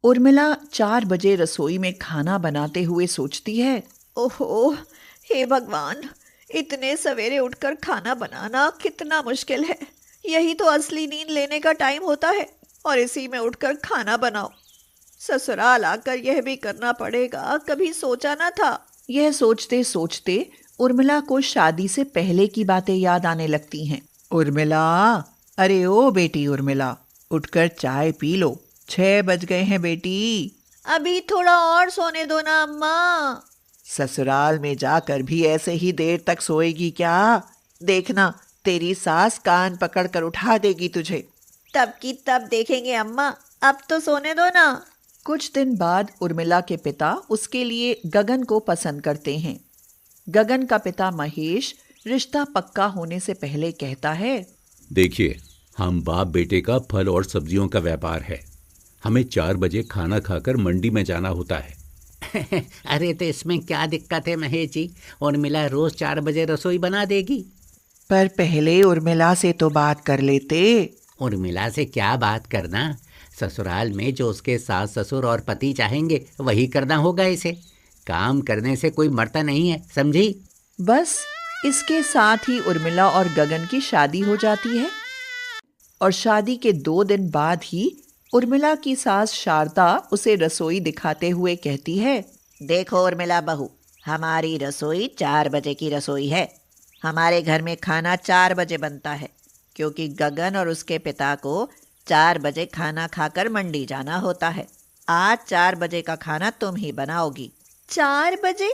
उर्मिला 4 बजे रसोई में खाना बनाते हुए सोचती है, ओहो, हे भगवान, इतने सवेरे उठकर खाना बनाना कितना मुश्किल है। यही तो असली नींद लेने का टाइम होता है और इसी में उठकर खाना बनाओ। ससुराल आकर यह भी करना पड़ेगा, कभी सोचा ना था। यह सोचते सोचते उर्मिला को शादी से पहले की बातें याद आने लगती हैं। उर्मिला, अरे ओ बेटी उर्मिला, उठकर चाय पी लो, 6 बज गए हैं बेटी। अभी थोड़ा और सोने दो ना अम्मा। ससुराल में जाकर भी ऐसे ही देर तक सोएगी क्या? देखना, तेरी सास कान पकड़ कर उठा देगी तुझे। तब की तब देखेंगे अम्मा, अब तो सोने दो ना। कुछ दिन बाद उर्मिला के पिता उसके लिए गगन को पसंद करते हैं। गगन का पिता महेश रिश्ता पक्का होने से पहले कहता है, देखिए, हम बाप बेटे का फल और सब्जियों का व्यापार है। हमें 4 बजे खाना खाकर मंडी में जाना होता है। अरे तो इसमें क्या दिक्कत है महेश जी, उर्मिला रोज 4 बजे रसोई बना देगी। पर पहले उर्मिला से तो बात कर लेते। उर्मिला से क्या बात करना, ससुराल में जो उसके सास ससुर और पति चाहेंगे वही करना होगा इसे। काम करने से कोई मरता नहीं है, समझी? बस इसके साथ ही उर्मिला और गगन की शादी हो जाती है। और शादी के 2 दिन बाद ही उर्मिला की सास शारदा उसे रसोई दिखाते हुए कहती है, देखो उर्मिला बहू, हमारी रसोई 4 बजे की रसोई है। हमारे घर में खाना 4 बजे बनता है, क्योंकि गगन और उसके पिता को 4 बजे खाना खाकर मंडी जाना होता है। आज 4 बजे का खाना तुम ही बनाओगी। 4 बजे?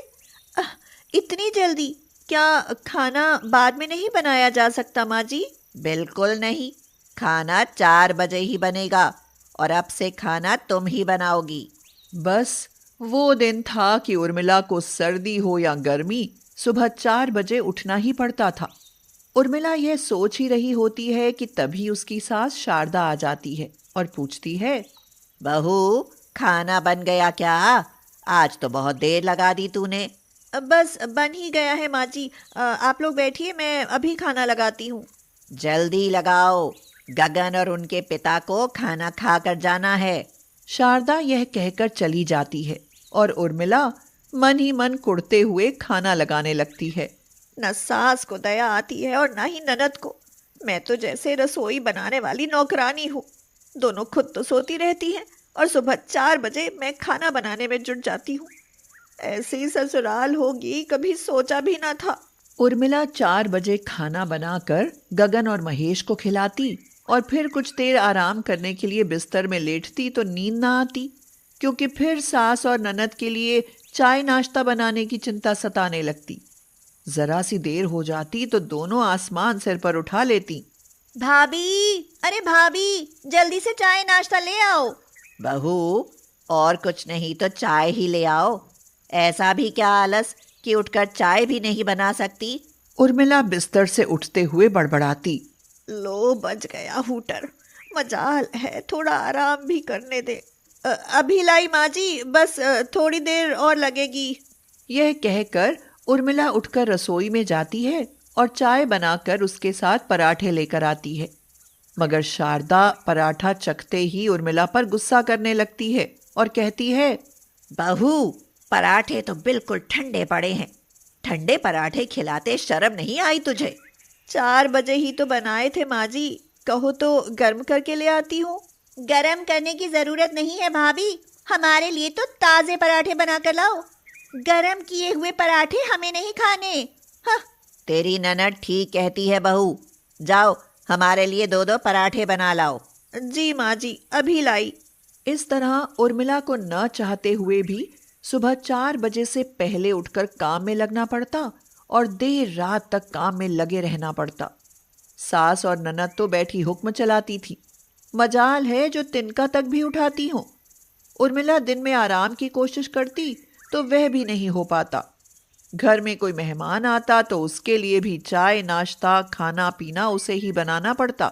इतनी जल्दी? क्या खाना बाद में नहीं बनाया जा सकता माँ जी? बिल्कुल नहीं, खाना 4 बजे ही बनेगा और अब से खाना तुम ही बनाओगी। बस वो दिन था कि उर्मिला को सर्दी हो या गर्मी सुबह 4 बजे उठना ही पड़ता था। उर्मिला यह सोच ही रही होती है कि तभी उसकी सास शारदा आ जाती है और पूछती है, बहू, खाना बन गया क्या? आज तो बहुत देर लगा दी तूने। बस बन ही गया है माँ जी, आप लोग बैठिए, मैं अभी खाना लगाती हूँ। जल्दी लगाओ, गगन और उनके पिता को खाना खाकर जाना है। शारदा यह कहकर चली जाती है और उर्मिला मन ही मन कुढ़ते हुए खाना लगाने लगती है। न सास को दया आती है और न ही ननद को। मैं तो जैसे रसोई बनाने वाली नौकरानी हूँ। दोनों खुद तो सोती रहती हैं और सुबह 4 बजे मैं खाना बनाने में जुट जाती हूँ। ऐसी ससुराल होगी, कभी सोचा भी ना था। उर्मिला 4 बजे खाना बनाकर गगन और महेश को खिलाती और फिर कुछ देर आराम करने के लिए बिस्तर में लेटती तो नींद ना आती, क्योंकि फिर सास और ननद के लिए चाय नाश्ता बनाने की चिंता सताने लगती। जरा सी देर हो जाती तो दोनों आसमान सिर पर उठा लेती। भाभी, अरे भाभी, जल्दी से चाय नाश्ता ले आओ। बहू, और कुछ नहीं तो चाय ही ले आओ। ऐसा भी क्या आलस कि उठकर चाय भी नहीं बना सकती? उर्मिला बिस्तर से उठते हुए बड़बड़ाती, लो बज गया हूटर, मजाल है थोड़ा आराम भी करने दे। अभी लाई माँ जी, बस थोड़ी देर और लगेगी। यह कहकर उर्मिला उठकर रसोई में जाती है और चाय बनाकर उसके साथ पराठे लेकर आती है। मगर शारदा पराठा चखते ही उर्मिला पर गुस्सा करने लगती है और कहती है, बहू, पराठे तो बिल्कुल ठंडे पड़े हैं। ठंडे पराठे खिलाते शर्म नहीं आई तुझे? 4 बजे ही तो बनाए थे माँ जी, कहो तो गर्म करके ले आती हूँ। गर्म करने की जरूरत नहीं है भाभी, हमारे लिए तो ताजे पराठे बनाकर लाओ। गरम किए हुए पराठे हमें नहीं खाने। हाँ, तेरी ननद ठीक कहती है बहू, जाओ हमारे लिए 2-2 पराठे बना लाओ। जी माँ जी, अभी लाई। इस तरह उर्मिला को न चाहते हुए भी सुबह 4 बजे से पहले उठकर काम में लगना पड़ता और देर रात तक काम में लगे रहना पड़ता। सास और ननद तो बैठी हुक्म चलाती थी, मजाल है जो तिनका तक भी उठाती हो। उर्मिला दिन में आराम की कोशिश करती तो वह भी नहीं हो पाता। घर में कोई मेहमान आता तो उसके लिए भी चाय नाश्ता खाना पीना उसे ही बनाना पड़ता।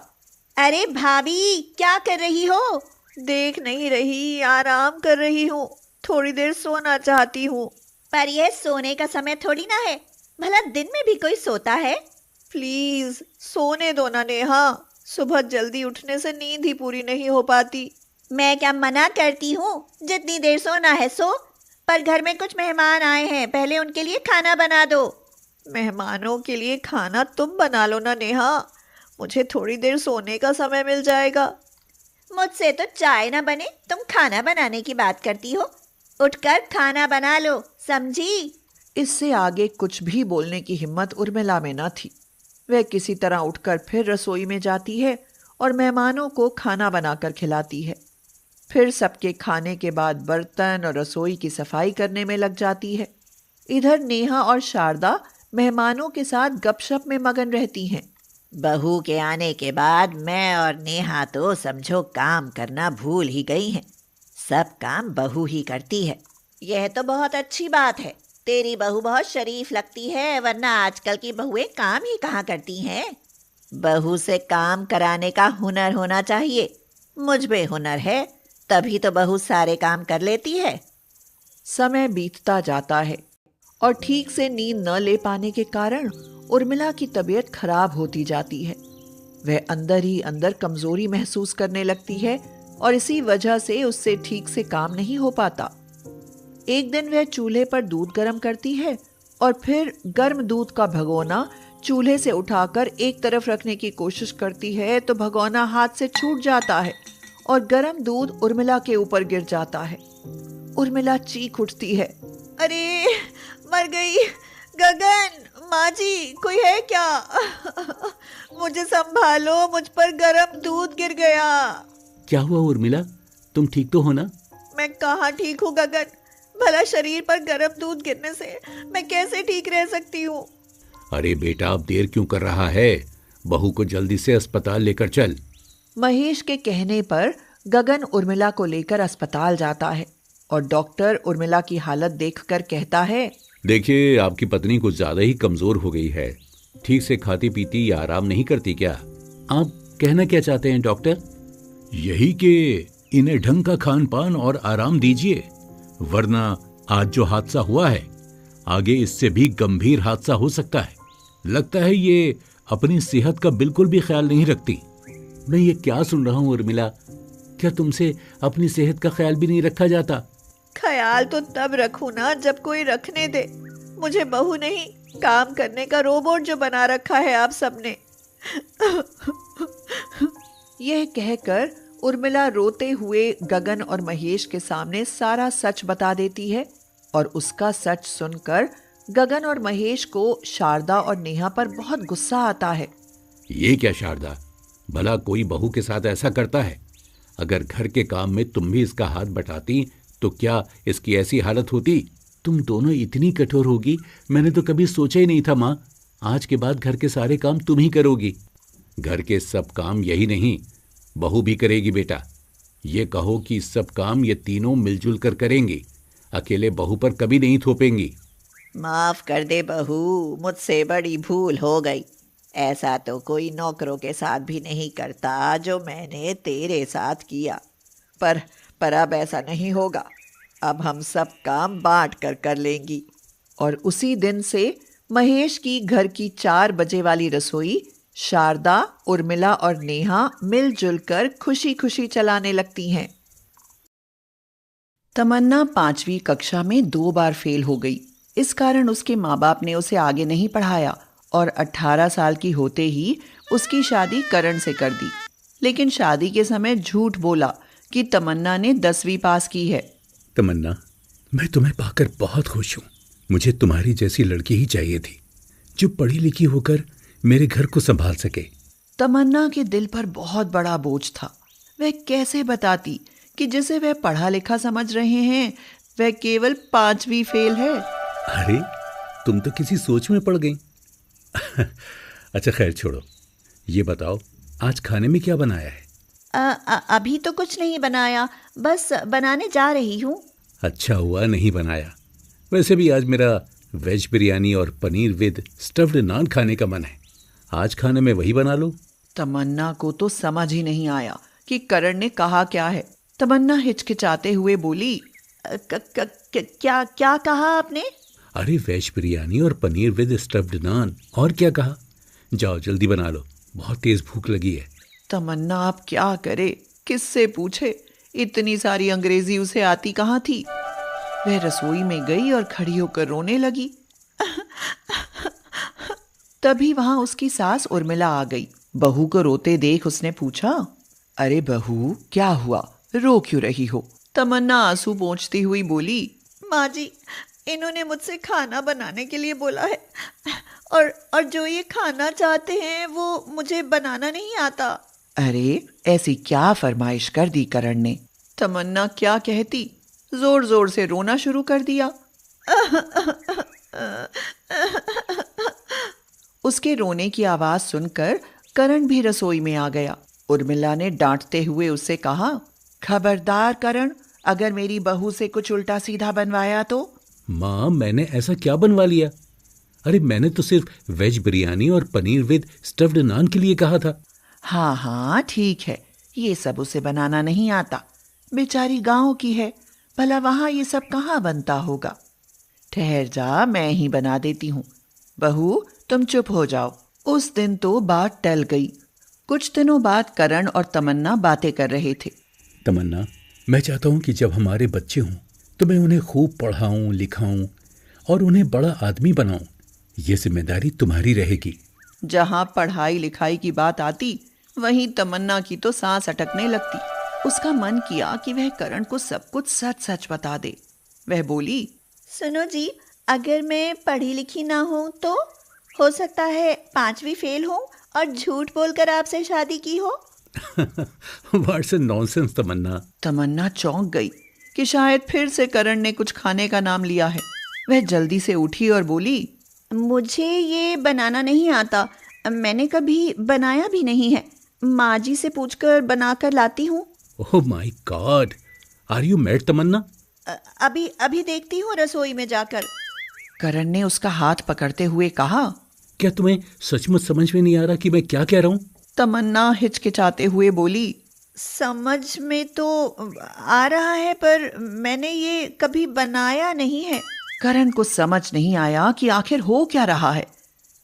अरे भाभी, क्या कर रही हो? देख नहीं रही, आराम कर रही हूँ, थोड़ी देर सोना चाहती हूँ। पर यह सोने का समय थोड़ी ना है, भला दिन में भी कोई सोता है? प्लीज सोने दो ना नेहा, सुबह जल्दी उठने से नींद ही पूरी नहीं हो पाती। मैं क्या मना करती हूँ, जितनी देर सोना है सो, पर घर में कुछ मेहमान आए हैं, पहले उनके लिए खाना बना दो। मेहमानों के लिए खाना तुम बना लो ना नेहा, मुझे थोड़ी देर सोने का समय मिल जाएगा। मुझसे तो चाय ना बने, तुम खाना बनाने की बात करती हो। उठकर खाना बना लो, समझी? इससे आगे कुछ भी बोलने की हिम्मत उर्मिला में न थी। वह किसी तरह उठकर फिर रसोई में जाती है और मेहमानों को खाना बनाकर खिलाती है। फिर सबके खाने के बाद बर्तन और रसोई की सफाई करने में लग जाती है। इधर नेहा और शारदा मेहमानों के साथ गपशप में मगन रहती हैं। बहू के आने के बाद मैं और नेहा तो समझो काम करना भूल ही गई हैं। सब काम बहू ही करती है। यह तो बहुत अच्छी बात है। तेरी बहू बहुत शरीफ लगती है, वरना आजकल की बहुएं काम ही कहाँ करती हैं। बहू से काम कराने का हुनर होना चाहिए। मुझ में हुनर है, तभी तो बहू सारे काम कर लेती है। समय बीतता जाता है और ठीक से नींद न ले पाने के कारण उर्मिला की तबीयत खराब होती जाती है। वह अंदर ही अंदर कमजोरी महसूस करने लगती है और इसी वजह से उससे ठीक से काम नहीं हो पाता। एक दिन वह चूल्हे पर दूध गर्म करती है और फिर गर्म दूध का भगोना चूल्हे से उठाकर एक तरफ रखने की कोशिश करती है तो भगोना हाथ से छूट जाता है और गर्म दूध उर्मिला के ऊपर गिर जाता है। उर्मिला चीख उठती है, अरे मर गई। गगन, माँ जी, कोई है क्या? मुझे संभालो, मुझ पर गर्म दूध गिर गया। क्या हुआ उर्मिला, तुम ठीक तो हो ना? मैं कहाँ ठीक हूँ गगन, भला शरीर पर गर्म दूध गिरने से मैं कैसे ठीक रह सकती हूँ? अरे बेटा, अब देर क्यों कर रहा है? बहू को जल्दी से अस्पताल लेकर चल। महेश के कहने पर गगन उर्मिला को लेकर अस्पताल जाता है और डॉक्टर उर्मिला की हालत देखकर कहता है, देखिए, आपकी पत्नी कुछ ज्यादा ही कमजोर हो गई है। ठीक से खाती पीती या आराम नहीं करती क्या? आप कहना क्या चाहते हैं डॉक्टर? यही कि इन्हें ढंग का खान पान और आराम दीजिए, वरना आज जो हादसा हुआ है आगे इससे भी गंभीर हादसा हो सकता है। लगता है ये अपनी सेहत का बिल्कुल भी ख्याल नहीं रखती। मैं ये क्या सुन रहा हूँ उर्मिला, क्या तुमसे अपनी सेहत का ख्याल भी नहीं रखा जाता? ख्याल तो तब रखूं ना जब कोई रखने दे। मुझे बहू नहीं, काम करने का रोबोट जो बना रखा है आप सबने। यह कहकर उर्मिला रोते हुए गगन और महेश के सामने सारा सच बता देती है और उसका सच सुनकर गगन और महेश को शारदा और नेहा पर बहुत गुस्सा आता है। ये क्या शारदा, भला कोई बहू के साथ ऐसा करता है? अगर घर के काम में तुम भी इसका हाथ बटाती तो क्या इसकी ऐसी हालत होती? तुम दोनों इतनी कठोर होगी, मैंने तो कभी सोचा ही नहीं था माँ। आज के बाद घर के सारे काम तुम ही करोगी। घर के सब काम यही नहीं, बहू भी करेगी बेटा। ये कहो कि सब काम ये तीनों मिलजुल कर करेंगी, अकेले बहू पर कभी नहीं थोपेंगी। माफ कर दे बहू, मुझसे बड़ी भूल हो गई। ऐसा तो कोई नौकरों के साथ भी नहीं करता जो मैंने तेरे साथ किया। पर अब ऐसा नहीं होगा। अब हम सब काम बांट कर लेंगी। और उसी दिन से महेश की घर की 4 बजे वाली रसोई शारदा, उर्मिला और नेहा मिलजुल कर खुशी खुशी चलाने लगती हैं। तमन्ना 5वीं कक्षा में 2 बार फेल हो गई। इस कारण उसके माँ बाप ने उसे आगे नहीं पढ़ाया और 18 साल की होते ही उसकी शादी करण से कर दी। लेकिन शादी के समय झूठ बोला कि तमन्ना ने 10वीं पास की है। तमन्ना, मैं तुम्हें पाकर बहुत खुश हूँ। मुझे तुम्हारी जैसी लड़की ही चाहिए थी, जो पढ़ी लिखी होकर मेरे घर को संभाल सके। तमन्ना के दिल पर बहुत बड़ा बोझ था। वह कैसे बताती कि जिसे वह पढ़ा लिखा समझ रहे हैं वह केवल 5वीं फेल है। अरे, तुम तो किसी सोच में पड़ गई। अच्छा खैर छोड़ो, ये बताओ आज खाने में क्या बनाया है? अभी तो कुछ नहीं बनाया, बस बनाने जा रही हूँ। अच्छा हुआ नहीं बनाया। वैसे भी आज मेरा वेज बिरयानी और पनीर विद स्टफ्ड नान खाने का मन है। आज खाने में वही बना लो। तमन्ना को तो समझ ही नहीं आया कि करण ने कहा क्या है। तमन्ना हिचकिचाते हुए बोली, क्या क्या कहा आपने? अरे वेज बिरयानी और पनीर विद स्टफ्ड नान, और क्या कहा? जाओ जल्दी बना लो, बहुत तेज भूख लगी है। तमन्ना आप क्या करे, किससे पूछे? इतनी सारी अंग्रेजी उसे आती कहाँ थी। वह रसोई में गई और खड़ी होकर रोने लगी। तभी वहां उसकी सास उर्मिला आ गई। बहू को रोते देख उसने पूछा, अरे बहू, क्या हुआ, रो क्यों रही हो? तमन्ना आंसू पोंछती हुई बोली, माँ जी, इन्होंने मुझसे खाना बनाने के लिए बोला है और जो ये खाना चाहते हैं वो मुझे बनाना नहीं आता। अरे ऐसी क्या फरमाइश कर दी करण ने? तमन्ना क्या कहती, जोर जोर से रोना शुरू कर दिया। उसके रोने की आवाज सुनकर करण भी रसोई में आ गया। उर्मिला ने डांटते हुए उससे कहा, खबरदार करण, अगर मेरी बहू से कुछ उल्टा सीधा बनवाया तो। माँ, मैंने ऐसा क्या बनवा लिया? अरे मैंने तो सिर्फ वेज बिरयानी और पनीर विद स्टफ्ड नान के लिए कहा था। हाँ हाँ ठीक है, ये सब उसे बनाना नहीं आता। बेचारी गांव की है, भला वहां ये सब कहाँ बनता होगा। ठहर जा, मैं ही बना देती हूँ। बहू तुम चुप हो जाओ। उस दिन तो बात टल गई। कुछ दिनों बाद करण और तमन्ना बातें कर रहे थे। तमन्ना, मैं चाहता हूँ कि जब हमारे बच्चे हों तो मैं उन्हें खूब पढ़ाऊँ, लिखाऊँ और उन्हें बड़ा आदमी बनाऊँ। ये जिम्मेदारी तुम्हारी रहेगी। जहाँ पढ़ाई लिखाई की बात आती, वहीं तमन्ना की तो सांस अटकने लगती। उसका मन किया कि वह करण को सब कुछ सच सच बता दे। वह बोली, सुनो जी, अगर मैं पढ़ी लिखी ना हूँ तो हो सकता है 5वीं फेल हूँ और झूठ बोलकर आपसे शादी की हो। व्हाट्स नॉनसेंस तमन्ना। तमन्ना चौंक गई कि शायद फिर से करण ने कुछ खाने का नाम लिया है। वह जल्दी से उठी और बोली, मुझे ये बनाना नहीं आता, मैंने कभी बनाया भी नहीं है। माँ जी से पूछकर बनाकर लाती हूँ। Oh my god, are you mad Tamanna? अभी देखती हूँ रसोई में जाकर। करण ने उसका हाथ पकड़ते हुए कहा, क्या तुम्हें सचमुच समझ में नहीं आ रहा कि मैं क्या कह रहा हूँ? तमन्ना हिचकिचाते हुए बोली, समझ में तो आ रहा है, पर मैंने ये कभी बनाया नहीं है। करण को समझ नहीं आया कि आखिर हो क्या रहा है।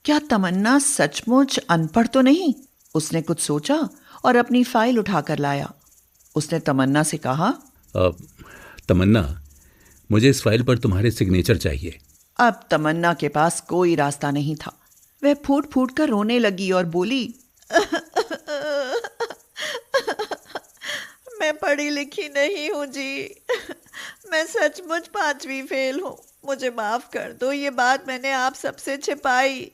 क्या तमन्ना सचमुच अनपढ़ तो नहीं? उसने कुछ सोचा और अपनी फाइल उठाकर लाया। उसने तमन्ना से कहा, तमन्ना, मुझे इस फाइल पर तुम्हारे सिग्नेचर चाहिए। अब तमन्ना के पास कोई रास्ता नहीं था। वह फूट फूट कर रोने लगी और बोली, मैं पढ़ी लिखी नहीं हूँ जी, मैं सचमुच 5वीं फेल हूँ। मुझे माफ कर दो, ये बात मैंने आप सबसे छिपाई।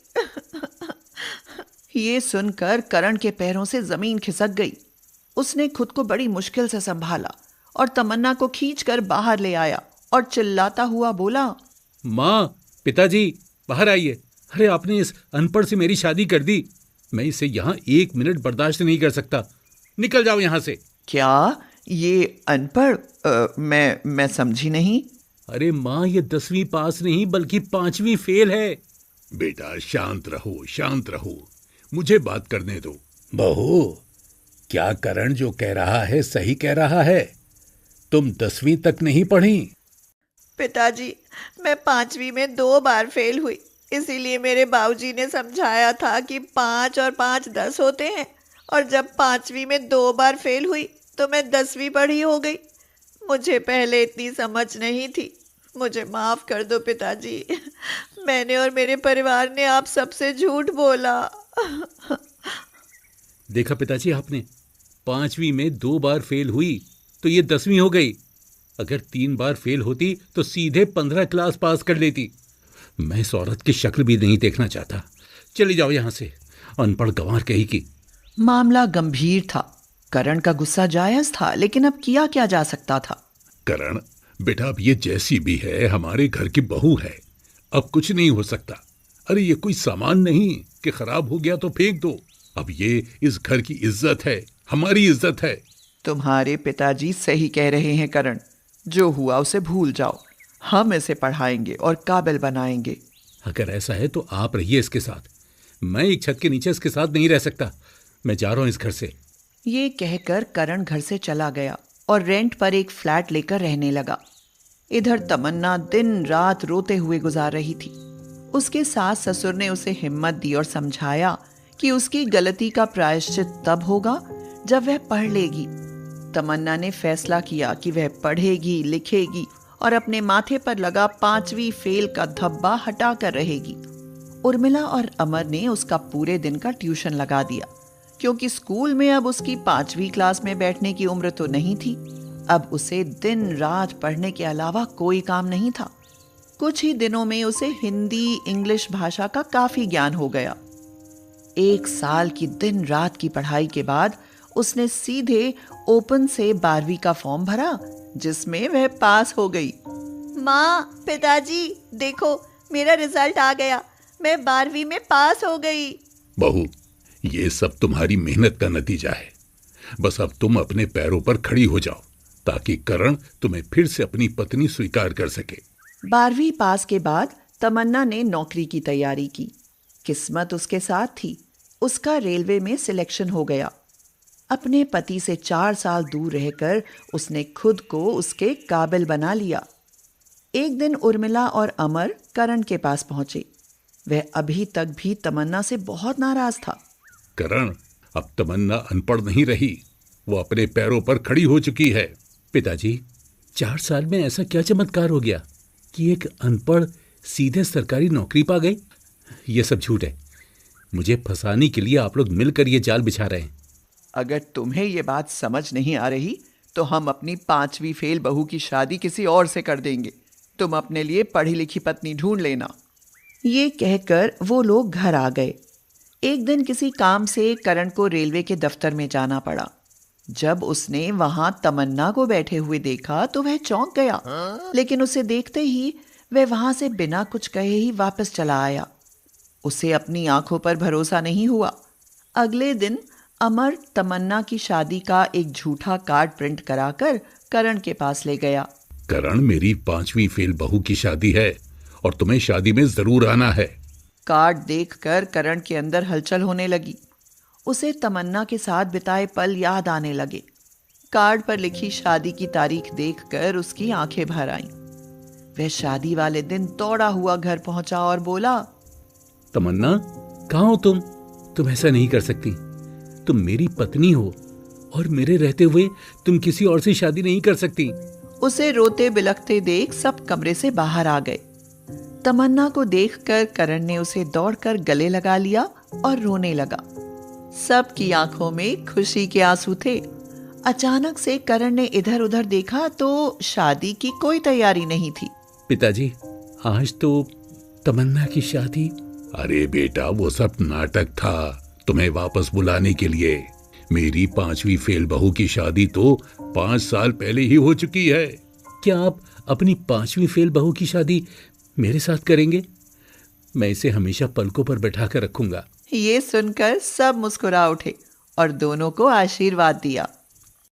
ये सुनकर करण के पैरों से जमीन खिसक गई। उसने खुद को बड़ी मुश्किल से संभाला और तमन्ना को खींचकर बाहर ले आया और चिल्लाता हुआ बोला, माँ, पिताजी, बाहर आइए। अरे आपने इस अनपढ़ से मेरी शादी कर दी। मैं इसे यहाँ 1 मिनट बर्दाश्त नहीं कर सकता। निकल जाओ यहाँ से। क्या ये अनपढ़? मैं समझी नहीं। अरे माँ, ये 10वीं पास नहीं बल्कि 5वीं फेल है। बेटा शांत रहो, शांत रहो, मुझे बात करने दो। बहू, क्या करण जो कह रहा है सही कह रहा है? तुम 10वीं तक नहीं पढ़ी? पिताजी, मैं 5वीं में 2 बार फेल हुई, इसीलिए मेरे बाबूजी ने समझाया था कि 5 और 5 10 होते हैं। और जब 5वीं में 2 बार फेल हुई तो मैं 10वीं पढ़ी हो गई। मुझे पहले इतनी समझ नहीं थी। मुझे माफ़ कर दो पिताजी, मैंने और मेरे परिवार ने आप सबसे झूठ बोला। देखा पिताजी आपने, 5वीं में 2 बार फेल हुई तो ये 10वीं हो गई। अगर 3 बार फेल होती तो सीधे 15 क्लास पास कर लेती। मैं इस औरत की शक्ल भी नहीं देखना चाहता। चली जाओ यहाँ से, अनपढ़ गंवार कहीं की। मामला गंभीर था। करण का गुस्सा जायज था, लेकिन अब किया क्या जा सकता था? करण बेटा, अब ये जैसी भी है हमारे घर की बहू है, अब कुछ नहीं हो सकता। अरे ये कोई सामान नहीं कि खराब हो गया तो फेंक दो। अब ये इस घर की इज्जत है, हमारी इज्जत है। तुम्हारे पिताजी सही कह रहे हैं करण। जो हुआ उसे भूल जाओ। हम इसे पढ़ाएंगे और काबिल बनाएंगे। अगर ऐसा है तो आप रहिए इसके साथ। मैं एक छत के नीचे इसके साथ नहीं रह सकता। मैं जा रहा हूं इस घर से। ये कहकर करण घर से चला गया और रेंट पर एक फ्लैट लेकर रहने लगा। इधर तमन्ना दिन रात रोते हुए गुजार रही थी। उसके सास ससुर ने उसे हिम्मत दी और समझाया कि उसकी गलती का प्रायश्चित तब होगा जब वह पढ़ लेगी। तमन्ना ने फैसला किया कि वह पढ़ेगी, लिखेगी और अपने माथे पर लगा 5वीं फेल का धब्बा हटा कर रहेगी। उर्मिला और अमर ने उसका पूरे दिन का ट्यूशन लगा दिया, क्योंकि स्कूल में अब उसकी 5वीं क्लास में बैठने की उम्र तो नहीं थी। अब उसे दिन रात पढ़ने के अलावा कोई काम नहीं था। कुछ ही दिनों में उसे हिंदी, इंग्लिश भाषा का काफी ज्ञान हो गया। 1 साल की दिन रात की पढ़ाई के बाद उसने सीधे ओपन से 12वीं का फॉर्म भरा, जिसमें वह पास हो गई। माँ, पिताजी, देखो मेरा रिजल्ट आ गया, मैं 12वीं में पास हो गई। बहू, ये सब तुम्हारी मेहनत का नतीजा है। बस अब तुम अपने पैरों पर खड़ी हो जाओ, ताकि करण तुम्हें फिर से अपनी पत्नी स्वीकार कर सके। 12वीं पास के बाद तमन्ना ने नौकरी की तैयारी की। किस्मत उसके साथ थी, उसका रेलवे में सिलेक्शन हो गया। अपने पति से 4 साल दूर रहकर उसने खुद को उसके काबिल बना लिया। एक दिन उर्मिला और अमर करण के पास पहुंचे। वह अभी तक भी तमन्ना से बहुत नाराज था। करण, अब तमन्ना अनपढ़ नहीं रही, वो अपने पैरों पर खड़ी हो चुकी है। पिताजी, 4 साल में ऐसा क्या चमत्कार हो गया कि एक अनपढ़ सीधे सरकारी नौकरी पा गई? ये सब झूठ है। मुझे फंसाने के लिए आप लोग मिलकर ये जाल बिछा रहे हैं। अगर तुम्हें ये बात समझ नहीं आ रही तो हम अपनी 5वीं फेल बहू की शादी किसी और से कर देंगे। तुम अपने लिए पढ़ी लिखी पत्नी ढूंढ लेना। ये कहकर वो लोग घर आ गए। एक दिन किसी काम से करण को रेलवे के दफ्तर में जाना पड़ा। जब उसने वहां तमन्ना को बैठे हुए देखा तो वह चौंक गया, लेकिन उसे देखते ही वह वहां से बिना कुछ कहे ही वापस चला आया। उसे अपनी आंखों पर भरोसा नहीं हुआ। अगले दिन अमर तमन्ना की शादी का एक झूठा कार्ड प्रिंट कराकर करण के पास ले गया। करण, मेरी 5वीं फेल बहू की शादी है और तुम्हें शादी में जरूर आना है। कार्ड देखकर करण के अंदर हलचल होने लगी। उसे तमन्ना के साथ बिताए पल याद आने लगे। कार्ड पर लिखी शादी की तारीख देखकर उसकी आंखें भर आईं। वह शादी वाले दिन दौड़ा हुआ घर पहुंचा और बोला, तमन्ना, कहाँ हो तुम? तुम ऐसा नहीं कर सकती। तुम मेरी पत्नी हो और मेरे रहते हुए तुम किसी और से शादी नहीं कर सकती। उसे रोते बिलखते देख सब कमरे से बाहर आ गए। तमन्ना को देखकर करण ने उसे दौड़कर गले लगा लिया और रोने लगा। सबकी आंखों में खुशी के आंसू थे। अचानक से करण ने इधर उधर देखा तो शादी की कोई तैयारी नहीं थी। पिताजी, आज तो तमन्ना की शादी। अरे बेटा, वो सब नाटक था तुम्हें वापस बुलाने के लिए। मेरी 5वीं फेल बहू की शादी तो 5 साल पहले ही हो चुकी है। क्या आप अपनी 5वीं फेल बहू की शादी मेरे साथ करेंगे? मैं इसे हमेशा पलकों पर बैठा कर रखूंगा। ये सुनकर सब मुस्कुरा उठे और दोनों को आशीर्वाद दिया।